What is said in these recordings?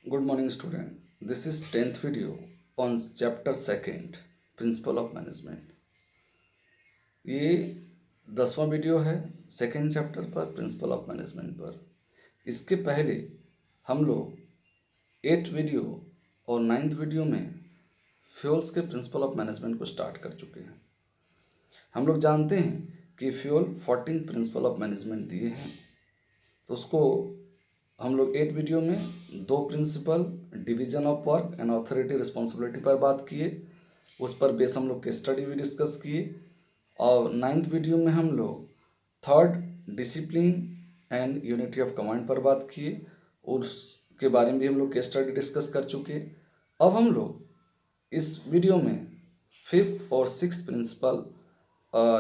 Good morning, student. This is 10th video on chapter second, Principle of Management. ये 10वां video है second chapter पर principle of management पर। इसके पहले हम लोग 8th वीडियो और 9th वीडियो में फ्यूल्स के प्रिंसिपल ऑफ मैनेजमेंट को स्टार्ट कर चुके हैं। हम लोग जानते हैं कि फ्यूल 14 प्रिंसिपल ऑफ मैनेजमेंट दिए हैं, तो उसको हम लोग 8 वीडियो में दो principle division of work and authority responsibility पर बात किए, उस पर बेस हम लोग के स्टडी भी डिस्कस किए। और 9th वीडियो में हम लोग third discipline and unity of command पर बात किए, उसके बारे में भी हम लोग के स्टडी डिस्कस कर चुके। अब हम लोग इस वीडियो में फिफ्थ और six principle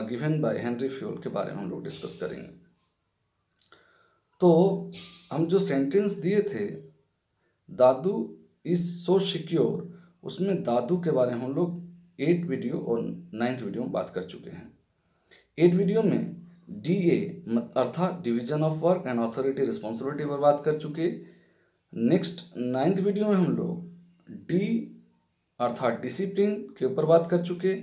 given by Henri Fayol के बारे में हम लोग डिस्कस करेंगे। तो हम जो सेंटेंस दिए थे दादू इज सो सिक्योर, उसमें दादू के बारे में हम लोग 8 वीडियो और 9th वीडियो में बात कर चुके हैं। 8 वीडियो में DA अर्थात division of work and authority responsibility पर बात कर चुके। नेक्स्ट 9th वीडियो में हम लोग D अर्थात डिसिप्लिन के ऊपर बात कर चुके।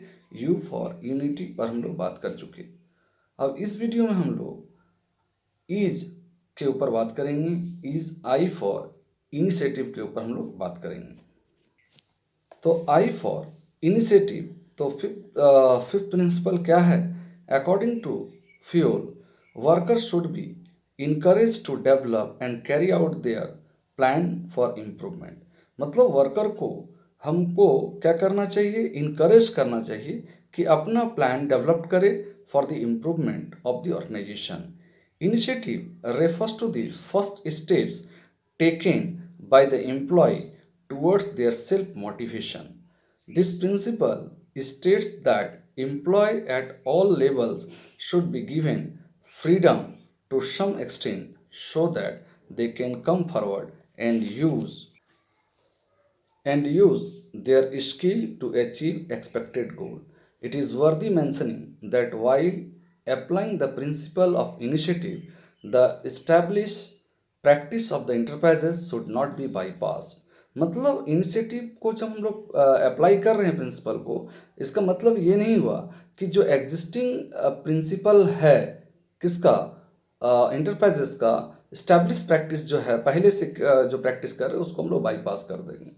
U फॉर यूनिटी पर हम लोग बात कर चुके। अब इस वीडियो में हम लोग इज के ऊपर बात करेंगे। इज आई फॉर इनिशिएटिव के ऊपर हम लोग बात करेंगे। तो आई फॉर इनिशिएटिव, तो फिफ्थ प्रिंसिपल क्या है? According to Fayol, workers should be encourage to develop and carry out their plan for improvement. मतलब वर्कर को हमको क्या करना चाहिए? इनकरेज करना चाहिए कि अपना प्लान डेवलप करे for the improvement of the organisation. Initiative refers to the first steps taken by the employee towards their self-motivation. This principle states that employee at all levels should be given freedom to some extent so that they can come forward and use their skill to achieve expected goal. It is worthy mentioning that while applying the principle of initiative, the established practice of the enterprises should not be bypassed. मतलब initiative को जब हम लोग apply कर रहे हैं principal को, इसका मतलब ये नहीं हुआ कि जो एग्जिस्टिंग प्रिंसिपल है किसका, इंटरप्राइजेस का, इस्टेब्लिश प्रैक्टिस जो है पहले से जो प्रैक्टिस कर रहे हैं उसको हम लोग बाईपास कर देंगे।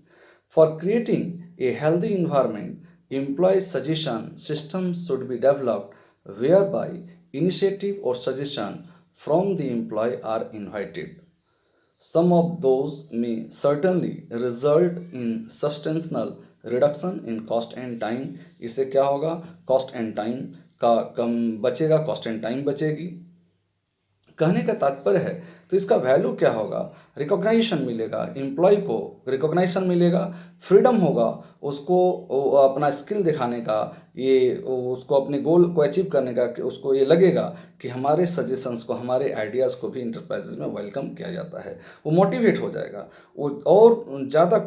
For creating a healthy environment, employee suggestion systems should be developed whereby initiative or suggestion from the employee are invited. Some of those may certainly result in substantial reduction in cost and time. इससे क्या होगा? Cost and time का कम बचेगा, cost and time बचेगी। कहने का तात्पर्य है तो इसका वैल्यू क्या होगा? रिकॉग्नाइजेशन मिलेगा, एम्प्लॉय को रिकॉग्नाइजेशन मिलेगा, फ्रीडम होगा उसको अपना स्किल दिखाने का, ये उसको अपने गोल को अचीव करने का, कि उसको ये लगेगा कि हमारे सजेशंस को, हमारे आइडियाज़ को भी इंटरप्राइजेज में वेलकम किया जाता है। वो मोटिवेट हो जाएगा, वो और ज़्यादा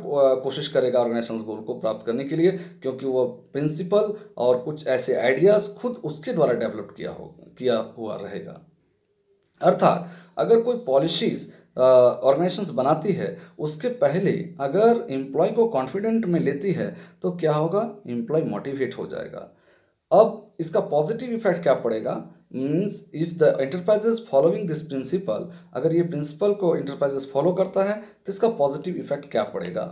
कोशिश करेगा ऑर्गेनाइजेशन गोल को प्राप्त करने के लिए, क्योंकि वो प्रिंसिपल और कुछ ऐसे आइडियाज़ खुद उसके द्वारा डेवलप किया हुआ रहेगा। अर्थात अगर कोई पॉलिसीज ऑर्गेनाइजेशंस बनाती है, उसके पहले अगर एम्प्लॉय को कॉन्फिडेंट में लेती है तो क्या होगा? एम्प्लॉय मोटिवेट हो जाएगा। अब इसका पॉजिटिव इफेक्ट क्या पड़ेगा? Means if the enterprises following this principal, अगर ये प्रिंसिपल को एंटरप्राइजेस फॉलो करता है तो इसका पॉजिटिव इफेक्ट क्या पड़ेगा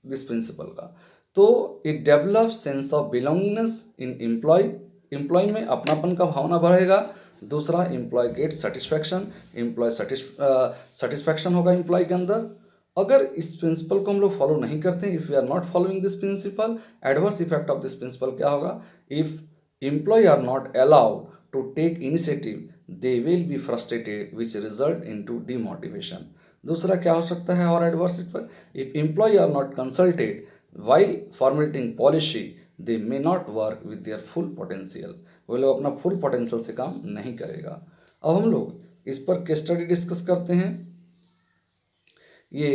दिस प्रिंसिपल का? तो it develop sense of belongingness in employee में अपनापन का भावना बढ़ेगा। दूसरा, employee get satisfaction, employee satisfaction होगा एम्प्लॉय के अंदर। अगर इस प्रिंसिपल को हम लोग फॉलो नहीं करते, if we are not following this principle, adverse effect of this principle क्या होगा? If employee are not allowed to take initiative, they will be frustrated which result into demotivation. दूसरा क्या हो सकता है और adverse effect? If employee are not consulted while formulating policy, they may not work with their full potential. वो लोग अपना full potential से काम नहीं करेगा। अब हम लोग इस पर केस स्टडी डिस्कस करते हैं। ये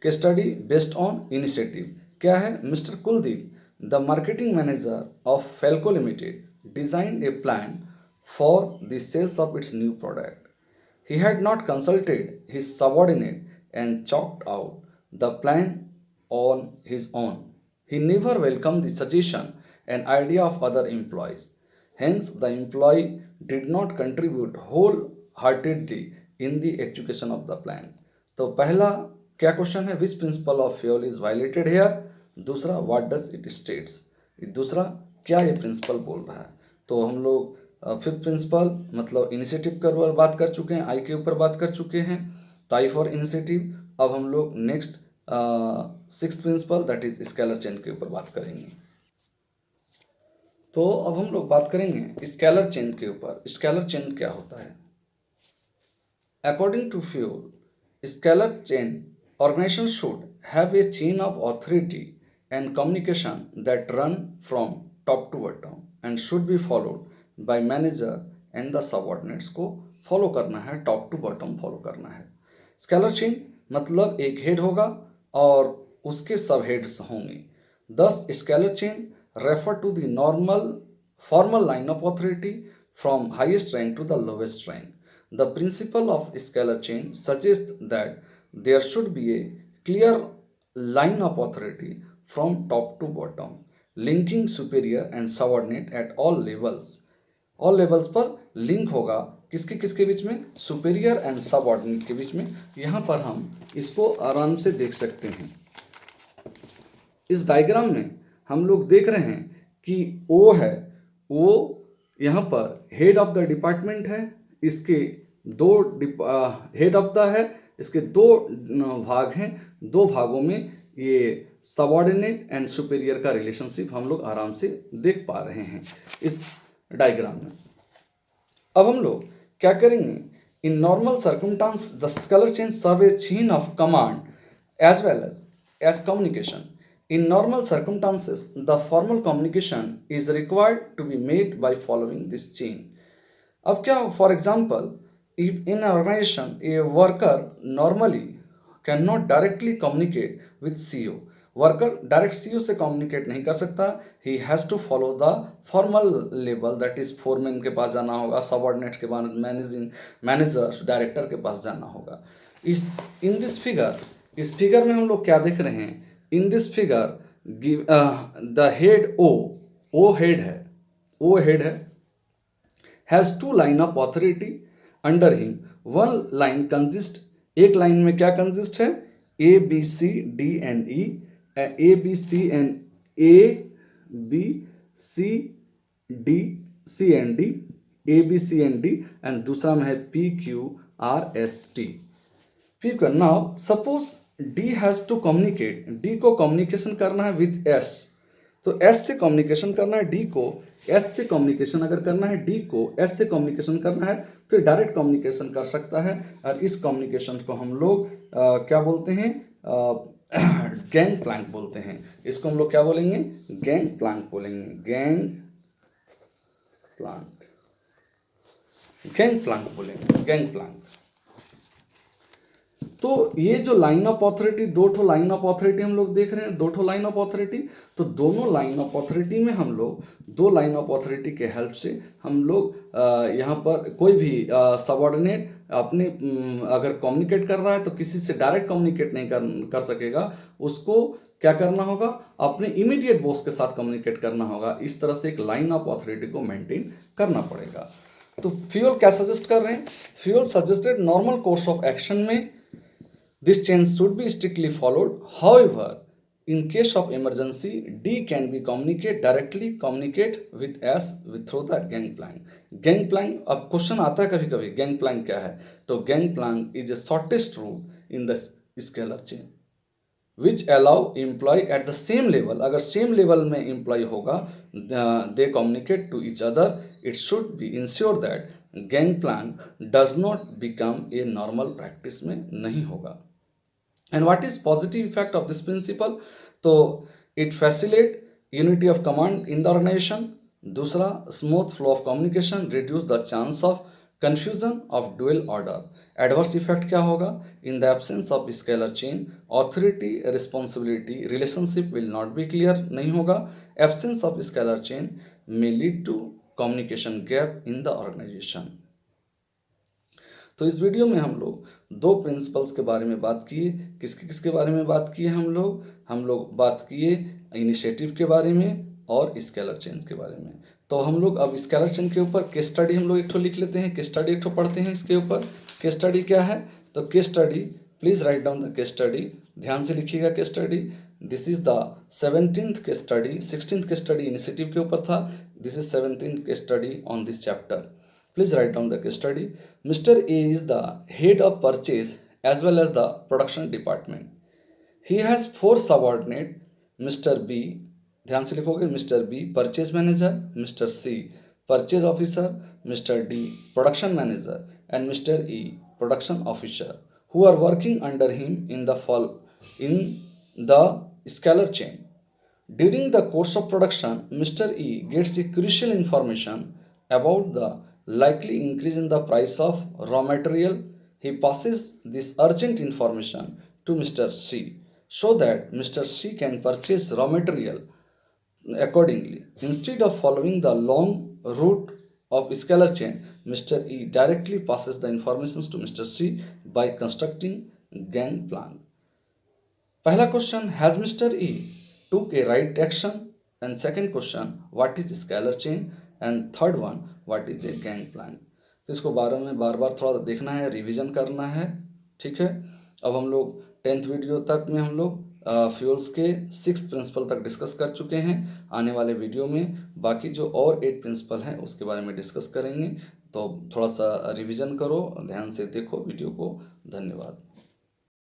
case study based on initiative क्या है? Mister Kuldeep, the marketing manager of Felco limited, designed a plan for the sales of its new product. He had not consulted his subordinate and chalked out the plan on his own. He never welcomed the suggestion and idea of other employees. Hence, the employee did not contribute wholeheartedly in the execution of the plan. तो पहला क्या question है, which principle of Fayol is violated here, दूसरा what does it states, दूसरा क्या ये principal बोल रहा है। तो हम लोग फिफ्थ प्रिंसिपल मतलब इनिशिएटिव के ऊपर बात कर चुके हैं, आई के ऊपर बात कर चुके हैं, तो आई फॉर इनिशिएटिव। अब हम लोग next sixth principal that is scalar chain के ऊपर बात करेंगे। तो अब हम लोग बात करेंगे स्केलर चेन के ऊपर। स्केलर चेन क्या होता है? According to Fayol, scalar chain organization should have a chain of authority and communication that run from top to bottom and should be followed by manager and the subordinates को follow करना है, top to bottom follow करना है। Scalar chain मतलब एक head होगा और उसके सब हेड्स होंगे। This scalar chain refer to the normal formal line of authority from highest rank to the lowest rank. The principle of scalar chain suggests that there should be a clear line of authority from top to bottom, linking superior and subordinate at all levels. All levels पर link होगा किसके किसके बीच में? Superior end subordinate के बीच में। यहाँ पर हम इसको आराम से देख सकते हैं। इस डायग्राम में हम लोग देख रहे हैं कि ओ है, ओ यहाँ पर हेड ऑफ द डिपार्टमेंट है, इसके दो हेड ऑफ द है, इसके दो भाग हैं, दो भागों में ये सबऑर्डिनेट एंड सुपेरियर का रिलेशनशिप हम लोग आराम से देख पा रहे हैं इस डायग्राम में। अब हम लोग क्या करेंगे, in normal circumstance the scalar chain serve a chain of command as well as communication. In normal circumstances, the formal communication is required to be made by following this chain. अब क्या, for example, if in an organization a worker normally cannot directly communicate with CEO, worker direct CEO से communicate नहीं कर सकता, he has to follow the formal level, that is foreman के पास जाना होगा, सबऑर्डिनेट्स के पास, मैनेजर डायरेक्टर के पास जाना होगा। इन दिस फिगर, इस फिगर में हम लोग क्या देख रहे हैं, in this figure the head O head है, ओ हेड है, has two line of authority under him. One line consist, एक लाइन में क्या कंजिस्ट है, A B C D and E, A B C and D, A B C and D, and दूसरा में है P Q R S T. फिर now suppose D has to communicate, D को कम्युनिकेशन करना है with S, तो S से communication करना है डी को, एस से कम्युनिकेशन अगर करना है डी को, एस से कम्युनिकेशन करना है तो डायरेक्ट कम्युनिकेशन कर सकता है। और इस कम्युनिकेशन को हम लोग क्या बोलते हैं, गैंग प्लैंक बोलते हैं। इसको हम लोग क्या बोलेंगे, गैंग प्लैंक बोलेंगे, गैंग प्लैंक बोलेंगे, गैंग प्लैंक। तो ये जो लाइन ऑफ ऑथोरिटी, दो ठो लाइन ऑफ ऑथोरिटी हम लोग देख रहे हैं, दो ठो लाइन ऑफ ऑथोरिटी, तो दोनों लाइन ऑफ ऑथोरिटी में हम लोग दो लाइन ऑफ ऑथोरिटी के हेल्प से हम लोग यहाँ पर कोई भी सबऑर्डिनेट अपने अगर कम्युनिकेट कर रहा है तो किसी से डायरेक्ट कम्युनिकेट नहीं कर सकेगा, उसको क्या करना होगा, अपने इमीडिएट बॉस के साथ कम्युनिकेट करना होगा। इस तरह से एक लाइन ऑफ ऑथोरिटी को मेंटेन करना पड़ेगा। तो फ्यूल क्या सजेस्ट कर रहे हैं, fuel suggested normal course of action में this chain should be strictly followed. However, in case of emergency, D can be communicate with S through the gangplank. Gangplank, अब क्वेश्चन आता है कभी कभी, gangplank क्या है, तो gangplank is the shortest route in the scalar chain which allow employee at the same level, अगर same level में employee होगा, they communicate to each other. It should be ensure that gangplank does not become a normal practice में नहीं होगा। And what is positive effect of this principle? तो it facilitate unity of command in the organization. दूसरा, smooth flow of communication, reduce the chance of confusion of dual order. Adverse effect क्या होगा, in the absence of scalar chain, authority responsibility relationship will not be clear, नहीं होगा। Absence of scalar chain may lead to communication gap in the organization. तो इस video में हम लोग दो प्रिंसिपल्स के बारे में बात किए। किसके किसके बारे में बात किए हम लोग बात किए इनिशिएटिव के बारे में और स्केलर चेन के बारे में। तो हम लोग अब स्केलर चेन के ऊपर केस स्टडी हम लोग एक ठो लिख लेते हैं, केस स्टडी एक ठो पढ़ते हैं इसके ऊपर। केस स्टडी क्या है? तो case study, please write down the case study, ध्यान से लिखिएगा case study. This is the 17th case study, 16th case study initiative के ऊपर था, this is 17th case study on this chapter. Please write down the case study. Mr. A is the head of purchase as well as the production department. He has four subordinate. Mr. B, ध्यान से लिखोगे, Mr. B purchase manager, Mr. C purchase officer, Mr. D production manager and Mr. E production officer who are working under him in the scalar chain. During the course of production, Mr. E gets the crucial information about the likely increase in the price of raw material. He passes this urgent information to Mr. C so that Mr. C can purchase raw material accordingly. Instead of following the long route of scalar chain, Mr. E directly passes the informations to Mr. C by constructing gang plan. पहला question, has mister E took a right action, and second question, what is scalar chain, and third one, what is a gang plan. तो इसको बार बार थोड़ा देखना है, revision करना है, ठीक है। अब हम लोग 10th वीडियो तक में हम लोग फ्यूल्स के 6th प्रिंसिपल तक डिस्कस कर चुके हैं। आने वाले वीडियो में बाकी जो और 8 प्रिंसिपल हैं उसके बारे में डिस्कस करेंगे। तो थोड़ा सा रिवीजन करो, ध्यान से देखो वीडियो को। धन्यवाद।